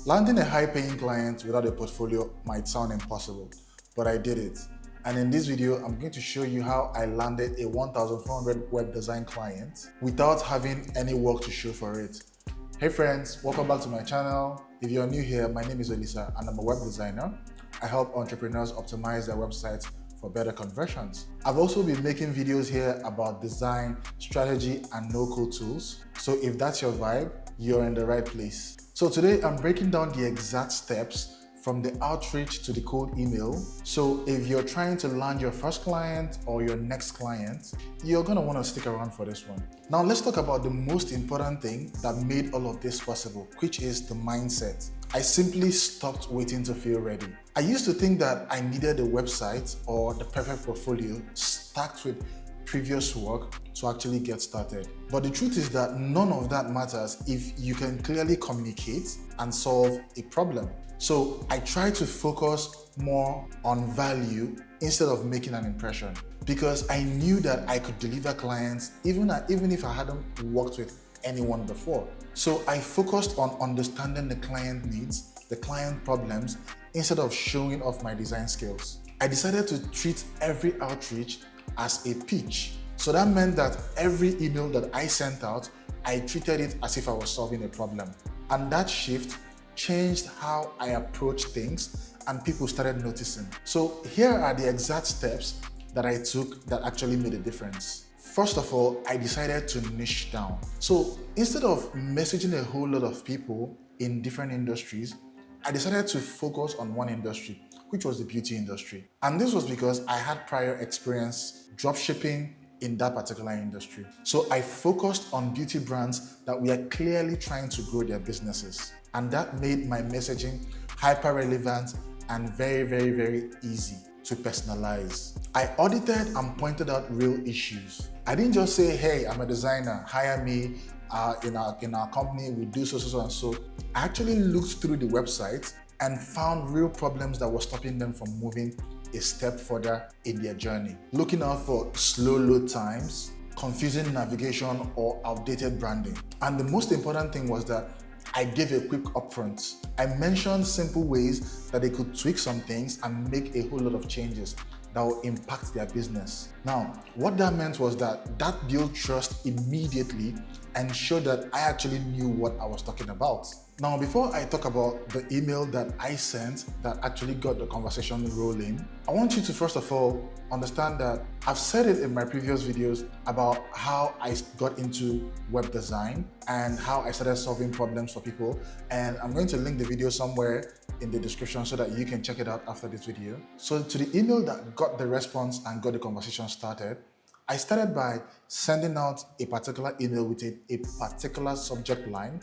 Landing a high-paying client without a portfolio might sound impossible, but I did it. And in this video, I'm going to show you how I landed a 1,400 web design client without having any work to show for it. Hey friends, welcome back to my channel. If you're new here, my name is Elisa and I'm a web designer. I help entrepreneurs optimize their websites for better conversions. I've also been making videos here about design, strategy, and no-code tools. So if that's your vibe, you're in the right place. So today I'm breaking down the exact steps from the outreach to the cold email. So if you're trying to land your first client or your next client, you're gonna wanna stick around for this one. Now let's talk about the most important thing that made all of this possible, which is the mindset. I simply stopped waiting to feel ready. I used to think that I needed a website or the perfect portfolio stacked with previous work to actually get started. But the truth is that none of that matters if you can clearly communicate and solve a problem. So I try to focus more on value instead of making an impression, because I knew that I could deliver clients even if I hadn't worked with anyone before. So I focused on understanding the client needs, the client problems, instead of showing off my design skills. I decided to treat every outreach as a pitch. So that meant that every email that I sent out, I treated it as if I was solving a problem. And that shift changed how I approach things and people started noticing. So here are the exact steps that I took that actually made a difference. First of all, I decided to niche down. So instead of messaging a whole lot of people in different industries, I decided to focus on one industry, which was the beauty industry. And this was because I had prior experience dropshipping in that particular industry. So I focused on beauty brands that were clearly trying to grow their businesses. And that made my messaging hyper relevant and very, very, very easy to personalize. I audited and pointed out real issues. I didn't just say, hey, I'm a designer, hire me, in our company, we do so and so. I actually looked through the website and found real problems that were stopping them from moving a step further in their journey. Looking out for slow load times, confusing navigation, or outdated branding. And the most important thing was that I gave a quick upfront. I mentioned simple ways that they could tweak some things and make a whole lot of changes that will impact their business. Now, what that meant was that built trust immediately and showed that I actually knew what I was talking about. Now, before I talk about the email that I sent that actually got the conversation rolling, I want you to first of all understand that I've said it in my previous videos about how I got into web design and how I started solving problems for people. And I'm going to link the video somewhere in the description so that you can check it out after this video. So to the email that got the response and got the conversation started, I started by sending out a particular email with a particular subject line.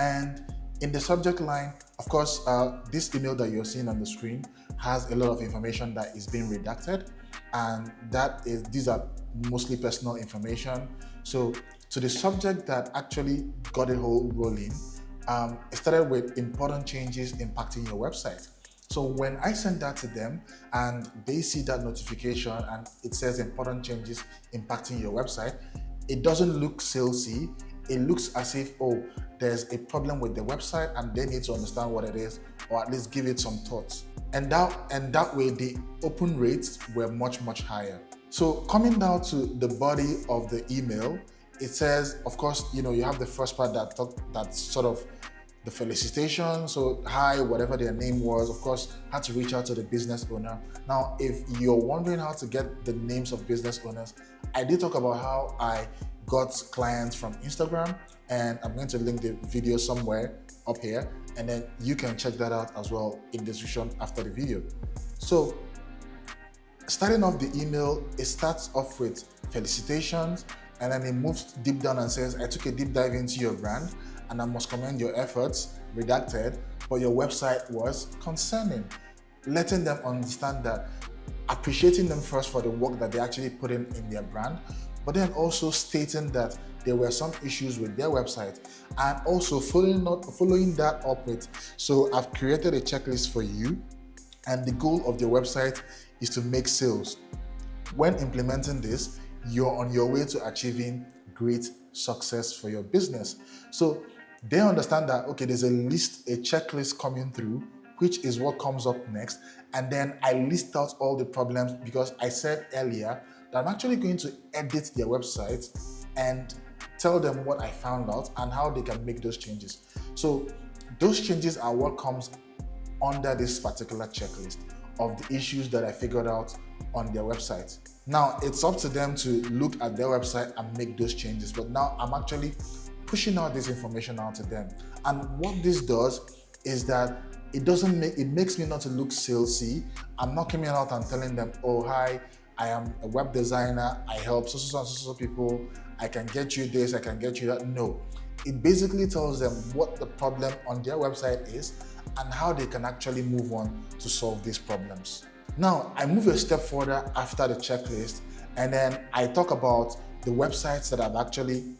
And in the subject line, of course, this email that you're seeing on the screen has a lot of information that is being redacted, and these are mostly personal information. So to the subject that actually got it whole rolling, it started with important changes impacting your website. So when I send that to them and they see that notification and it says important changes impacting your website, it doesn't look salesy. It looks as if, oh, there's a problem with the website and they need to understand what it is, or at least give it some thoughts. And that way the open rates were much higher. So coming down to the body of the email, it says, of course, you have the first part that's sort of the felicitation. So hi, whatever their name was, of course, had to reach out to the business owner. Now, if you're wondering how to get the names of business owners, I did talk about how I got clients from Instagram, and I'm going to link the video somewhere up here, and then you can check that out as well in the description after the video. So starting off the email, it starts off with felicitations, and then it moves deep down and says, I took a deep dive into your brand and I must commend your efforts, redacted, but your website was concerning. Letting them understand that, appreciating them first for the work that they actually put in their brand, but then also stating that there were some issues with their website, and also following that up with, so I've created a checklist for you, and the goal of your website is to make sales. When implementing this, you're on your way to achieving great success for your business. So they understand that, okay, there's a checklist coming through, which is what comes up next. And then I list out all the problems because I said earlier that I'm actually going to edit their website and tell them what I found out and how they can make those changes. So those changes are what comes under this particular checklist of the issues that I figured out on their website. Now, it's up to them to look at their website and make those changes, but now I'm actually pushing out this information out to them. And what this does is that it makes me not to look salesy. I'm not coming out and telling them, oh, hi, I am a web designer, I help so people, I can get you this, I can get you that. No, it basically tells them what the problem on their website is and how they can actually move on to solve these problems. Now, I move a step further after the checklist, and then I talk about the websites that I've actually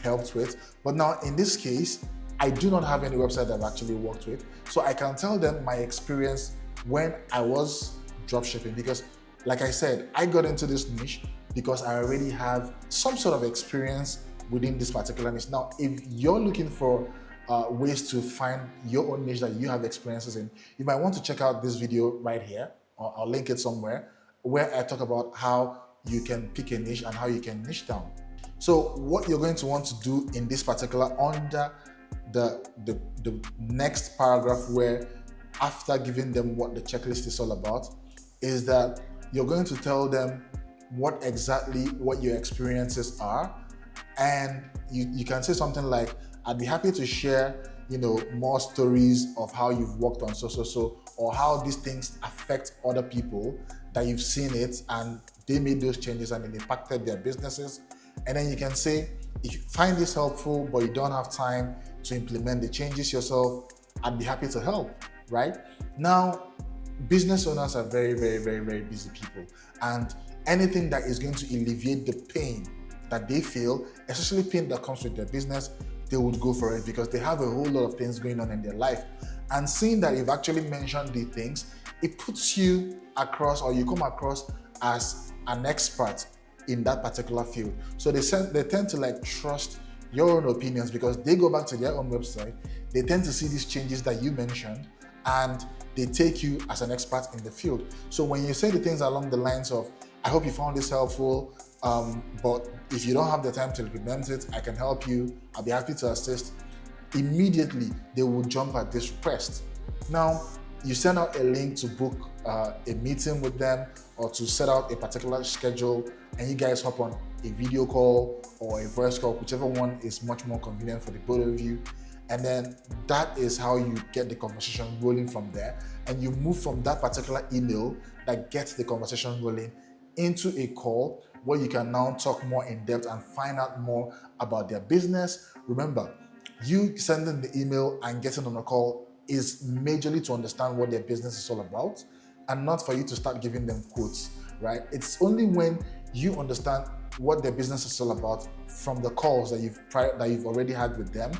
helped with. But now in this case, I do not have any website that I've actually worked with. So I can tell them my experience when I was dropshipping, because like I said, I got into this niche because I already have some sort of experience within this particular niche. Now, if you're looking for ways to find your own niche that you have experiences in, you might want to check out this video right here, or I'll link it somewhere, where I talk about how you can pick a niche and how you can niche down. So what you're going to want to do in this particular, under the next paragraph, where after giving them what the checklist is all about, is that you're going to tell them what your experiences are. And you can say something like, I'd be happy to share, more stories of how you've worked on so, or how these things affect other people that you've seen it and they made those changes and it impacted their businesses. And then you can say, if you find this helpful, but you don't have time to implement the changes yourself, I'd be happy to help, right? Now, business owners are very, very, very, very busy people. And anything that is going to alleviate the pain that they feel, especially pain that comes with their business, they would go for it because they have a whole lot of things going on in their life. And seeing that you've actually mentioned these things, it puts you across, or you come across as an expert in that particular field. So they tend to trust your own opinions because they go back to their own website, they tend to see these changes that you mentioned, and they take you as an expert in the field. So when you say the things along the lines of, I hope you found this helpful, but if you don't have the time to implement it, I can help you, I'll be happy to assist, immediately they will jump at this request. Now, you send out a link to book a meeting with them or to set out a particular schedule, and you guys hop on a video call or a voice call, whichever one is much more convenient for the both of you. And then that is how you get the conversation rolling from there. And you move from that particular email that gets the conversation rolling into a call where you can now talk more in depth and find out more about their business. Remember, you sending the email and getting on a call is majorly to understand what their business is all about and not for you to start giving them quotes, right? It's only when you understand what their business is all about from the calls that you've already had with them.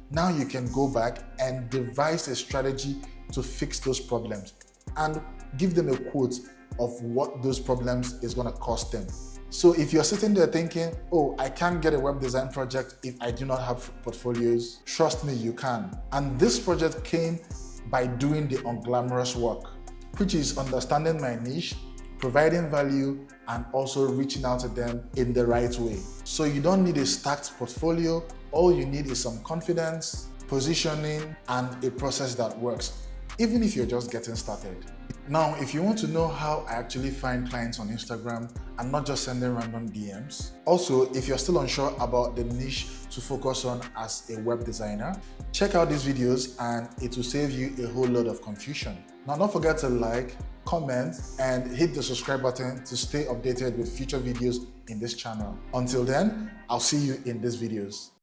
Now you can go back and devise a strategy to fix those problems and give them a quote of what those problems is going to cost them. So if you're sitting there thinking, oh, I can't get a web design project if I do not have portfolios, trust me, you can. And this project came by doing the unglamorous work, which is understanding my niche, providing value, and also reaching out to them in the right way. So you don't need a stacked portfolio. All you need is some confidence, positioning, and a process that works, even if you're just getting started. Now, if you want to know how I actually find clients on Instagram and not just sending random DMs. Also, if you're still unsure about the niche to focus on as a web designer, check out these videos and it will save you a whole lot of confusion. Now, don't forget to like, comment, and hit the subscribe button to stay updated with future videos in this channel. Until then, I'll see you in these videos.